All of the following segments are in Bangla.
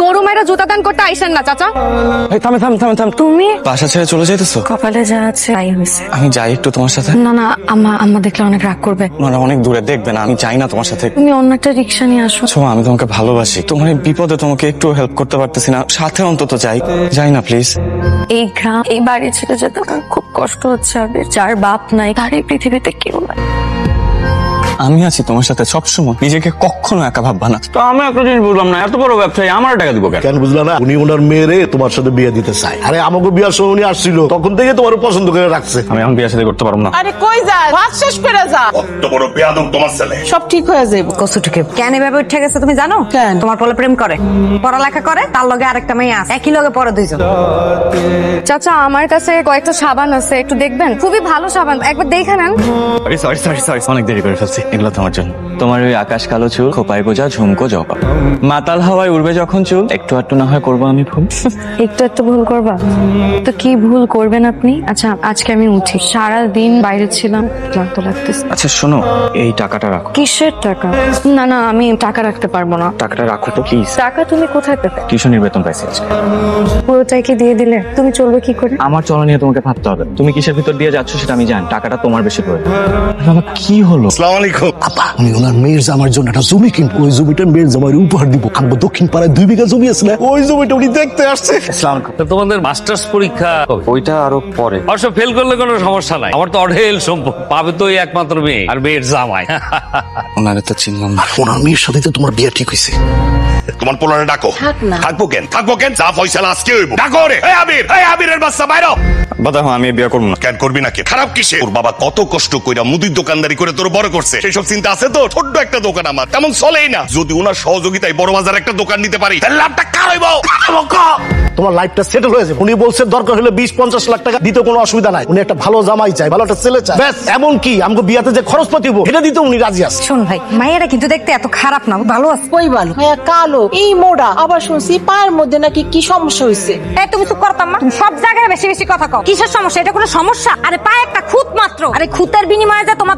গরু মেয়েরা জুতা দান করতে আইসেন না চাচা। এই থামে থাম থাম থাম, তুমি বাসা ছেড়ে চলে যাইতেছো? কপালে যা আছে তাই হয়েছে। আমি যাই একটু তোমার সাথে। না না, আম্মা দেখলে অনেক রাগ করবে। ওনারা অনেক দূরে, দেখবে না, আমি চাই না তোমার সাথে। তুমি অন্য একটা রিক্সা নিয়ে আসো। ছোঁয়া, আমি তোমাকে ভালোবাসি, তোমার এই বিপদে তোমাকে একটু হেল্প করতে পারতেছি না, সাথে অন্তত যাই না প্লিজ। এই গ্রাম, এই বাড়ি ছেড়ে যেতে আমার খুব কষ্ট হচ্ছে। আবির, যার বাপ নাই তার এই পৃথিবীতে কেউ নাই। আমি আছি তোমার সাথে সবসময়, নিজেকে কখনো একা ভাববা না। তো আমি একটা জিনিস বুঝলাম না, এত বড় ব্যবসায়ী আমার টাকা দিব কেন? কেন বুঝলা না? উনি ওনার মেয়েরে তোমার সাথে বিয়ে দিতে চায়। আরে আমাকে বিয়ার সময় উনি আসছিল, তখন থেকে তোমার পছন্দ করে রাখছে। আমি এখন বিয়ে সাথে করতে পারবো না। আরে কই যা, ভাত শেষ করে যা। কত বড় বেয়াদব তোমার ছেলে। সব ঠিক হয়ে যাবে। কসুটুকে কেন এভাবে উঠে গেছে তুমি জানো? কেন? তোমার পোলা প্রেম করে, পড়ালেখা করে, তার লগে আরেকটা মেয়ে আছে, একই লগে পড়ে দুইজন। চাচা, আমার কাছে কয়েকটা সাবান আছে, একটু দেখবেন? খুবই ভালো সাবান, একবার দেখে নেন। সরি, অনেক দেরি করে ফেলছি। এগুলো তোমার জন্য। তোমার ওই আকাশ কালো চুল, খোপায় বোঝা ঝুমকো জবা, মাতাল হাওয়ায় উড়বে যখন চুল, একটু আটটু না হয় করবো আমি ভুল। একটু ভুল করবা তো কি ভুল করবেন আপনি? আচ্ছা, আজকে আমি উঠি, সারা দিন বাইরে ছিলাম, ক্লান্ত লাগতেছে। আচ্ছা শোনো, এই টাকাটা রাখো। কিসের টাকা? না না, আমি টাকা রাখতে পারবো না। টাকাটা রাখো তো প্লিজ। টাকা তুমি কোথায় পেতে? টিউশনের বেতন পাইছি আজকে। পুরোটাই কি দিয়ে দিলে? তুমি চলবে কি করে? আমার চলা নিয়ে তোমাকে ভাবতে হবে। তুমি কিসের ভিতর দিয়ে যাচ্ছ সেটা আমি জানি, টাকাটা তোমার বেশি করে। বাবা কি হলো? আসসালামু আলাইকুম। আপা, উনি ওনার মেয়ের জামার জন্য একটা জমি কিনবো, ওই জমিটা মেয়ের জামাই উপহার দিব। আমগো দক্ষিণ পাড়ায় 2 বিঘা জমি আছে না, ওই জমিটা উনি দেখতে আসছে। তোমাদের মাস্টার্স পরীক্ষা ওইটা আরো পরে। অবশ্য ফেল করলে কোনো সমস্যা নাই, আমার তো অঢেল সম্পদ, পাবে তো এই একমাত্র মেয়ে আর মেয়ের জামাই। ওনারে তো চিনলাম না। ওনার মেয়ের সাথে তো তোমার বিয়ে ঠিক হয়েছে। তোমার পোলারে ডাকো। থাকবো কেন যা ফয়সালা আজকে হইব। ডাকো রে। এই আবিরের বাচ্চা বাইরো। বাবা আমি বিয়ে করবো না। কেন করবি না? খারাপ কিসে? ওর বাবা কত কষ্ট কইরা মুদির দোকানদারি করে তোর বড় করছে, সেই সব চিন্তা আছে তো? ছোট্ট একটা দোকান আমার, তেমন চলেই না। যদি ওনার সহযোগিতায় বড় বাজার একটা দোকান নিতে পারি, তাহলে লাভটা কার হইব? তোমার লাইফটা সেটেল হয়ে যাবে। উনি বলছে দরকার হলে 20-50 লাখ টাকা দিতে কোনো অসুবিধা নাই। উনি একটা ভালো জামাই চাই, ভালো একটা ছেলে চাই, ব্যাস। এমন কি আমগো বিয়াতে যে খরচপাতি হবো এটা দিতে উনি রাজি আছে। শোন ভাই, মায়েরা কিন্তু দেখতে এত খারাপ না, ভালো আছে। কই ভালো? হ্যাঁ কালো, এই মোড়া, আবার শুনছি পায়ের মধ্যে নাকি কি সমস্যা হয়েছে। এই তুমি চুপ করতাম না? তুমি সব জায়গায় বেশি বেশি কথা কও। কিসের সমস্যা? এটা কোনো সমস্যা? আরে পায়ে একটা খুঁত মাত্র। আরে খুঁতের বিনিময়ে যে তোমার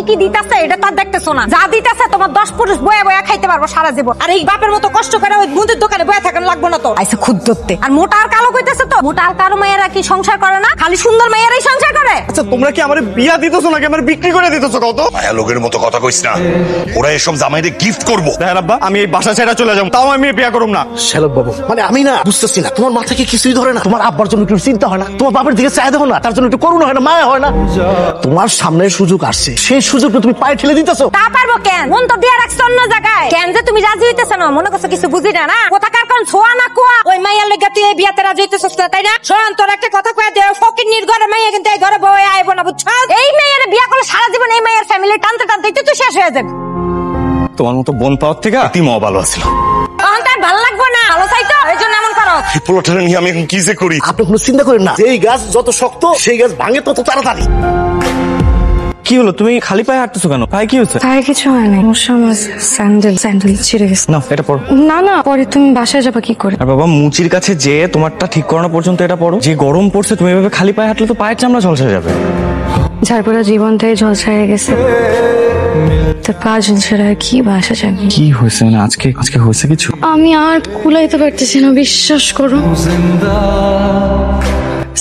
কি দিতাছে এটা তো দেখতেছো না। যা দিতাছে তোমার 10 পুরুষ বয়া বয়া খাইতে পারবো সারা জীবন। আর এই বাপের মতো কষ্ট করে ওই মুদির দোকানে বয়া থাকার লাগবে না তো। আইসা খুঁত ধরতে। আর মোটা আর কালো কইতেছে তো, মোটা আর কালো মেয়েরা কি সংসার করে না? খালি সুন্দর মেয়েরাই সংসার করে। আচ্ছা তোমরা কি আমার বিয়া দিতেছো নাকি আমার বিক্রি করে দিতেছো? কত মায়া লোকের মতো কথা কইস না। ওরা এসব জামাইরে গিফট করবো। দেখেন আব্বা, আমি এই বাসা ছেড়ে চলে যাবো, তাও আমি বিয়ে করব না। শ্যালক বাবু, মানে আমি না বুঝতেছি না, তোমার মাথা কি কিছুই ধরে না? তোমার আব্বার জন্য একটু চিন্তা হয় না? তোমার বাবার দিকে চাই দেখো না, তার জন্য একটু করুণা হয় না, মায়া হয় না? তোমার সামনে সুযোগ আসছে, সেই সুযোগটা তুমি পায়ে ঠেলে দিতেছো। তা পারবো কেন? মন তো দিয়া রাখছো অন্য জায়গায়। কেন যে তুমি রাজি হইতেছ না? মনে করছো কিছু বুঝি না? কোথাকার কোন ছোয়া না কুয়া ওই মাইয়ার লাগা তুই এই বিয়াতে রাজি হইতেছস না, তাই না? শোন, তোর একটা কথা কয়ে দে, ফকির নির্ঘরে মাইয়া কিন্তু এই ঘরে বউয়ে আইব না, বুঝছো? এই মেয়ের বিয়া করলে সারা জীবন এই মেয়ের ফ্যামিলি টানতে টানতে তুই শেষ হয়ে যাবে। তোমার মতো বোন পাওয়ার থেকে তিমও ভালো আছিল। তখন তার ভালো লাগবে না, ভালো চাইতো, এই জন্য এমন করো। এই পোলাটারে নিয়ে আমি এখন কি যে করি? আপনি কোনো চিন্তা করেন না, যেই গাছ যত শক্ত সেই গাছ ভাঙে তত তাড়াতাড়ি। কি হলো, তুমি খালি পায়ে হাঁটতেছো কেন? পায়ে কি হয়েছে? তাই কিছু হয় না, আমার স্যান্ডেল ছিঁড়ে গেছে। না এটা পড়ো। না না, পরে তুমি বাসায় যাবা কি করে? আর বাবা, মুচির কাছে যে তোমারটা ঠিক করানো পর্যন্ত এটা পড়ো। যে গরম পড়ছে, তুমি এভাবে খালি পায়ে হাঁটলে তো পায়ের চামড়া ঝলসে যাবে। যার পুরো জীবনটাই ঝলসায় গেছে, তার পা ঝলসে কি বাসা যাবে? কি হয়েছে মানে আজকে হয়েছে কিছু? আমি আর কুলাইতে পারতেছি না, বিশ্বাস করো।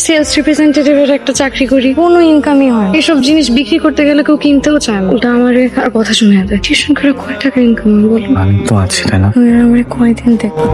সেলস রিপ্রেজেন্টেটিভের একটা চাকরি করি, কোনো ইনকামই হয়। এসব জিনিস বিক্রি করতে গেলে কেউ কিনতেও চায় না। ওটা আমার আর কথা শুনে দেয়। টিউশন করে কয় টাকা ইনকাম বলো? আমি তো আছি, তাই না? আমার কয়দিন দেখো।